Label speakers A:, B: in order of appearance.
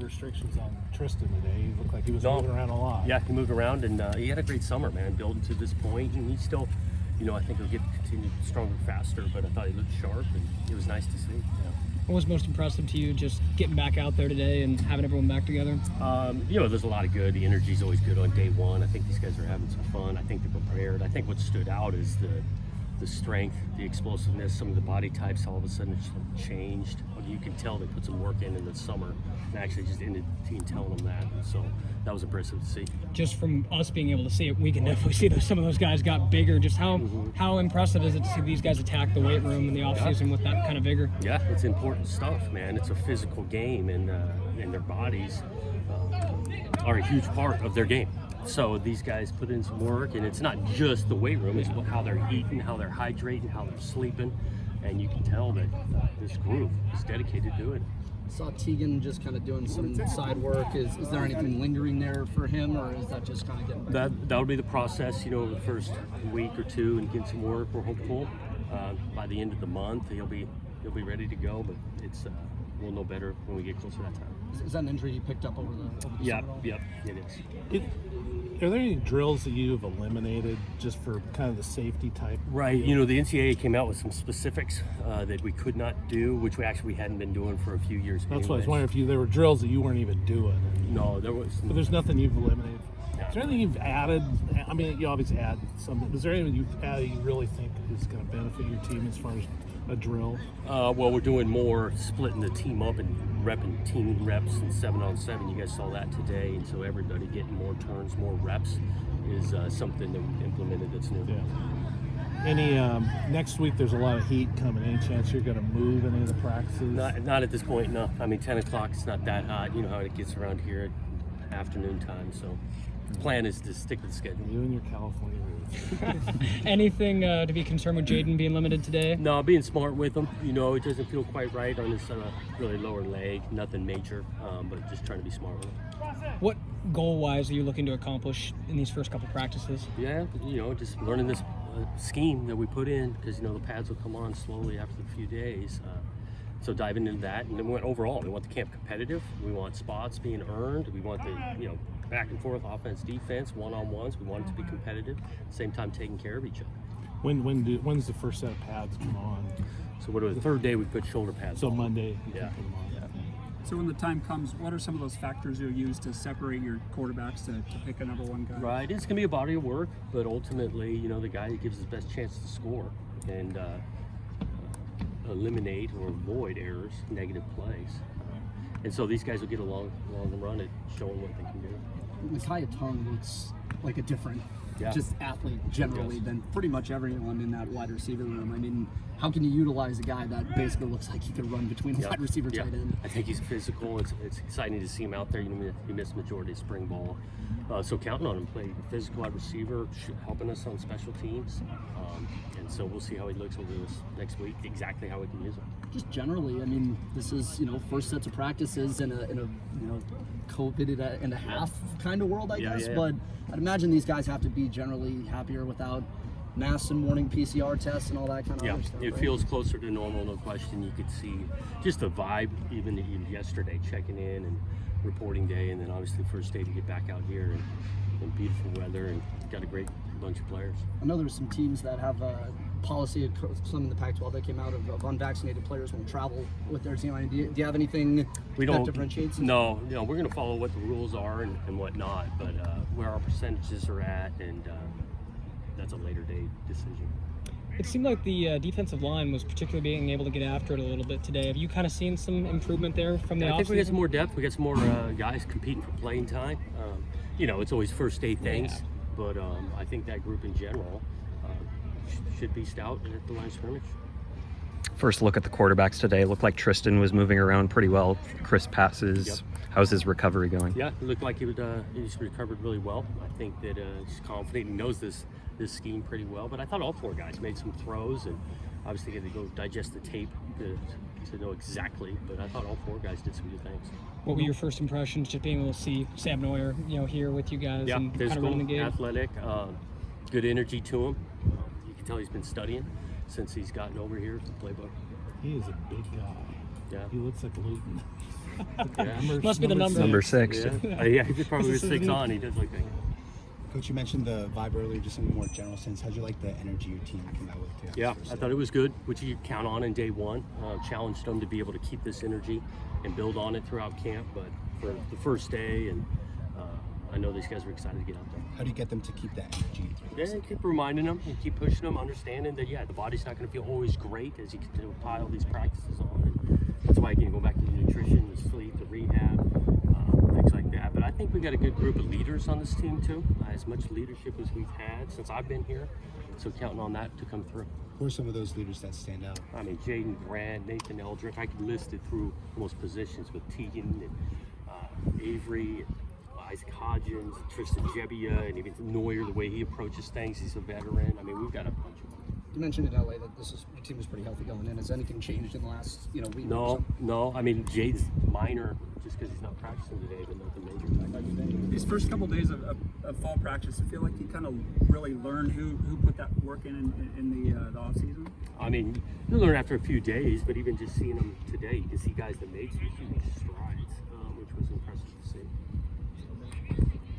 A: restrictions on Tristan today. He looked like he was
B: No.
A: moving around a lot.
B: Yeah, he moved around, and he had a great summer, man, building to this point, and he still, I think he'll get continue stronger, faster, but I thought he looked sharp, and it was nice to see.
C: What was most impressive to you just getting back out there today and having everyone back together?
B: There's a lot of good. The energy's always good on day one. I think these guys are having some fun. I think they're prepared. I think what stood out is the strength, the explosiveness, some of the body types all of a sudden it's changed. You can tell they put some work in the summer, and actually just ended the team telling them that. And so that was impressive to see.
C: Just from us being able to see it, we can definitely see that some of those guys got bigger. Just how impressive is it to see these guys attack the weight room in the offseason with that kind of vigor?
B: Yeah, it's important stuff, man. It's a physical game, and their bodies are a huge part of their game. So these guys put in some work, and it's not just the weight room, it's how they're eating, how they're hydrating, how they're sleeping, and you can tell that this group is dedicated to it.
D: Saw Tegan just kind of doing some side work. Is there anything lingering there for him, or is that just kind of getting back?
B: That'll be the process, over the first week or two, and get some work. We're hopeful by the end of the month he'll be ready to go, but it's we'll know better when we get closer to that time.
D: Is that an injury you picked up over the summer?
B: Yep, it is.
A: Are there any drills that you've eliminated just for kind of the safety type?
B: Right, the NCAA came out with some specifics that we could not do, which we hadn't been doing for a few years.
A: That's why I was wondering if there were drills that you weren't even doing.
B: No, there was.
A: But there's nothing you've eliminated.
B: No.
A: Is there anything you've added? I mean, you obviously add something. Is there anything you've added you really think is going to benefit your team as far as a drill?
B: Well, we're doing more splitting the team up and repping team reps and 7-on-7. You guys saw that today, and so everybody getting more turns, more reps is something that we've implemented that's new.
A: Yeah. Any next week? There's a lot of heat coming. Any chance you're going to move any of the practices?
B: Not at this point. No. I mean, 10 o'clock. It's not that hot. You know how it gets around here at afternoon time. So the plan is to stick to the schedule.
A: You and your California roots.
C: Anything to be concerned with Jaden being limited today?
B: No, being smart with him. It doesn't feel quite right on his really lower leg. Nothing major, but just trying to be smart with him.
C: What goal-wise are you looking to accomplish in these first couple practices?
B: Yeah, just learning this scheme that we put in, because the pads will come on slowly after a few days. So diving into that, and then we went overall. We want the camp competitive. We want spots being earned. We want the back and forth offense, defense, one-on-ones. We want it to be competitive. At the same time, taking care of each other.
A: When's the first set of pads come on?
B: So the third day we put shoulder pads.
A: So
B: on.
A: Monday. You
B: Yeah.
A: can put them on.
E: So when the time comes, what are some of those factors you'll use to separate your quarterbacks to pick a number one guy?
B: Right, it's going to be a body of work, but ultimately, the guy that gives his best chance to score and eliminate or avoid errors, negative plays. And so these guys will get along the run at showing what they can do.
D: Micaiah Tongue looks like a different
B: Yeah.
D: just athlete generally
B: Yes.
D: than pretty much everyone in that wide receiver room. I mean, how can you utilize a guy that basically looks like he could run between
B: Yeah.
D: wide receiver,
B: Yeah.
D: tight end?
B: I think he's physical. It's exciting to see him out there. He missed majority of spring ball. So counting on him, play physical wide receiver, helping us on special teams. And so we'll see how he looks over this next week, exactly how we can use him.
D: Just generally, I mean, this is first sets of practices in a COVID and a half kind of world, I guess.
B: Yeah.
D: But I'd imagine these guys have to be generally happier without masks and morning PCR tests and all that kind of
B: Yeah,
D: other stuff.
B: it
D: right?
B: feels closer to normal, no question. You could see just the vibe, even yesterday, checking in and reporting day, and then obviously first day to get back out here in beautiful weather, and got a great bunch of players.
D: I know there's some teams that have a policy, some in the Pac-12 that came out of unvaccinated players won't travel with their team. I mean, do you have anything that differentiates?
B: No, we're going to follow what the rules are and whatnot, but where our percentages are at, and that's a later date decision.
C: It seemed like the defensive line was particularly being able to get after it a little bit today. Have you kind of seen some improvement there from the
B: I think we got
C: offseason?
B: some more depth. We got some more guys competing for playing time. It's always first day things,
C: Yeah.
B: but I think that group in general should be stout at the line of scrimmage.
F: First look at the quarterbacks today. Looked like Tristan was moving around pretty well. Crisp passes.
B: Yep.
F: How's his recovery going?
B: Yeah, it looked like he's recovered really well. I think that he's confident and knows this scheme pretty well. But I thought all four guys made some throws, and obviously they had to go digest the tape to know exactly. But I thought all four guys did some good things.
C: What were your first impressions just being able to see Sam Neuer, here with you guys
B: Yeah,
C: and kind of
B: physical,
C: running the game?
B: athletic, good energy to him. You can tell he's been studying since he's gotten over here to the playbook.
A: He is a big guy.
B: Yeah.
A: He looks like Luton.
B: Yeah.
C: Must be the number.
F: Number 6.
B: Yeah, he probably was 6 on. He does like that.
G: Coach, you mentioned the vibe earlier, just in a more general sense. How'd you like the energy your team came out with today?
B: Yeah, I thought it was good, which you could count on in day one. Challenged them to be able to keep this energy and build on it throughout camp. But for the first day, and I know these guys were excited to get out there.
G: How do you get them to keep that energy through
B: Yeah, keep reminding them and keep pushing them, understanding that, the body's not going to feel always great as you continue to pile these practices on. And that's why you can go back to the nutrition, the sleep, the rehab, things like that. But I think we got a good group of leaders on this team, too. As much leadership as we've had since I've been here. So counting on that to come through.
G: Who are some of those leaders that stand out?
B: I mean, Jaden Grant, Nathan Eldrick. I could list it through almost positions with Tegan and Avery, and Isaac Hodgins, Tristan Jebbia, and even Neuer, the way he approaches things. He's a veteran. I mean, we've got a bunch of them.
D: You mentioned in LA that your team was pretty healthy going in. Has anything changed in the last week? or so?
B: No. I mean, Jade's minor just because he's not practicing today, but nothing major.
E: These first couple days of fall practice, I feel like you kind of really learn who put that work in the off season.
B: I mean, you learn after a few days, but even just seeing them today, you can see guys that made some huge strides, which was impressive to see.